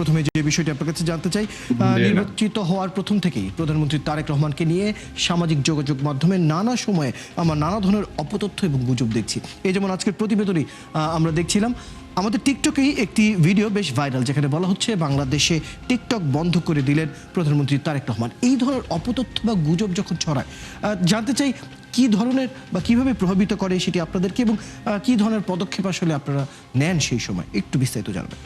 প্রথমে যে বিষয়টি আপনার কাছে জানতে চাই, নির্বাচিত হওয়ার প্রথম থেকেই প্রধানমন্ত্রী তারেক রহমানকে নিয়ে সামাজিক যোগাযোগ মাধ্যমে নানা সময়ে আমরা নানা ধরনের অপতথ্য এবং গুজব দেখছি। এই যেমন আজকের প্রতিবেদনই আমরা দেখছিলাম, আমাদের টিকটকেই একটি ভিডিও বেশ ভাইরাল, যেখানে বলা হচ্ছে বাংলাদেশে টিকটক বন্ধ করে দিলেন প্রধানমন্ত্রী তারেক রহমান। এই ধরনের অপতথ্য বা গুজব যখন ছড়ায়, জানতে চাই কি ধরনের বা কিভাবে প্রভাবিত করে সেটি আপনাদেরকে, এবং কি ধরনের পদক্ষেপ আসলে আপনারা নেন সেই সময়, একটু বিস্তারিত জানবেন।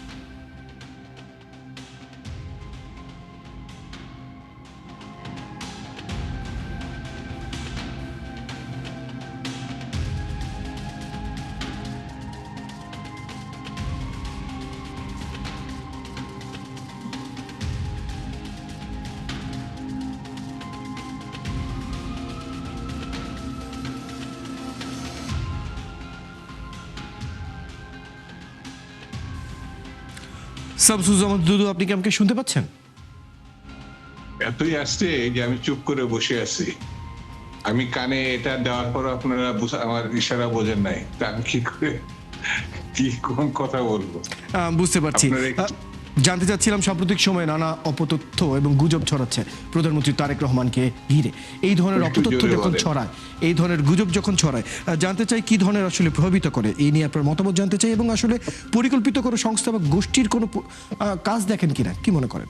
শামসুজ্জামান দুদু, আপনি কি আমাকে শুনতে পাচ্ছেন? এতই আসছে যে আমি চুপ করে বসে আছি। আমি কানে এটা দেওয়ার পর আপনারা আমার ইশারা বোঝেন নাই, তা আমি কি করে কি কোন কথা বলবো বুঝতে পারছি। জানতে চাচ্ছিলাম, সাম্প্রতিক সময়ে নানা অপতথ্য এবং গুজব ছড়াচ্ছে প্রধানমন্ত্রী তারেক রহমানকে ঘিরে। এই ধরনের অপতথ্য যখন ছড়ায়, এই ধরনের গুজব যখন ছড়ায়, জানতে চাই কি ধরনের আসলে প্রভাবিত করে, এই নিয়ে আপনার মতামত জানতে চাই, এবং আসলে পরিকল্পিত কোনো সংস্থা বা গোষ্ঠীর কোনো কাজ দেখেন কিনা, কি মনে করেন?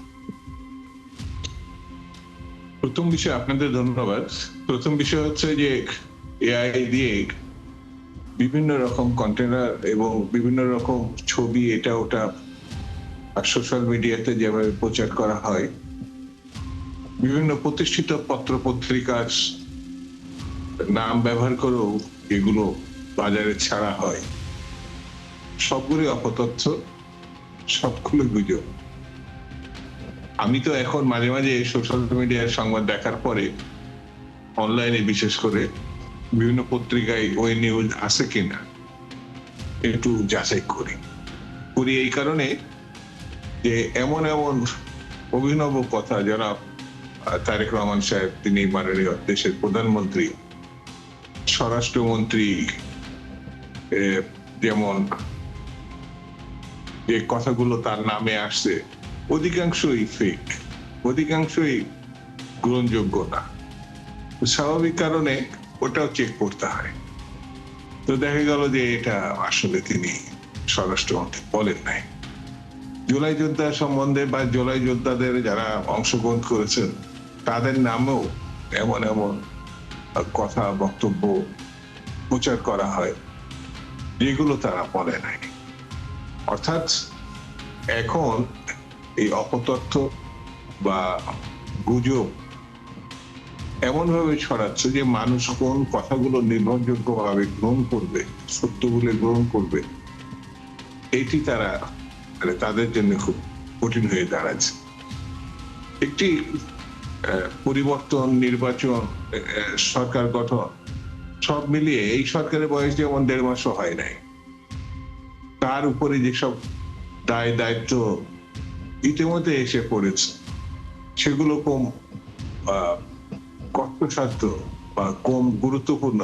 প্রথম বিষয়, আপনাদের ধন্যবাদ। প্রথম বিষয় হচ্ছে যে এআই দিয়ে বিভিন্ন রকম কন্টেনার এবং বিভিন্ন রকম ছবি এটা ওটা সোশ্যাল মিডিয়াতে যেভাবে প্রচার করা হয়, বিভিন্ন প্রতিষ্ঠিত পত্র পত্রিকার নাম ব্যবহার করেও এগুলো বাজারে ছাড়া হয়, সবগুলি অপতথ্য, সবগুলো গুজব। আমি তো এখন মাঝে মাঝে সোশ্যাল মিডিয়ার সংবাদ দেখার পরে অনলাইনে বিশেষ করে বিভিন্ন পত্রিকায় ওই নিউজ আছে কিনা একটু যাচাই করি এই কারণে যে এমন এমন অভিনব কথা জনাব তারেক রহমান সাহেব, তিনি মাননীয় দেশের প্রধানমন্ত্রী, স্বরাষ্ট্রমন্ত্রী, যেমন যে কথাগুলো তার নামে আসছে অধিকাংশই ফেক, অধিকাংশই গ্রহণযোগ্য না। স্বাভাবিক কারণে ওটাও চেক করতে হয়। তো দেখা গেল যে এটা আসলে তিনি স্বরাষ্ট্রমন্ত্রী বলেন নাই। জুলাই যোদ্ধা সম্বন্ধে বা জুলাই যোদ্ধাদের যারা অংশগ্রহণ করেছেন তাদের নামেও এমন এমন কথা বক্তব্য প্রচার করা হয় যেগুলো তারা বলে নাই। অর্থাৎ এখন এই অপতথ্য বা গুজব এমন ভাবে ছড়াচ্ছে যে মানুষ কোন কথাগুলো নির্ভরযোগ্য ভাবে গ্রহণ করবে, সত্য বলে গ্রহণ করবে, এটি তারা তাদের জন্য খুব কঠিন হয়ে দাঁড়াচ্ছে। একটি পরিবর্তন, নির্বাচন, সরকার গঠন সব মিলিয়ে এই সরকারের বয়স যেমন 1.5 মাসও হয় নাই, তার উপরে যেসব দায় দায়িত্ব ইতিমধ্যে এসে পড়েছে সেগুলো কম কষ্টসাধ্য বা কম গুরুত্বপূর্ণ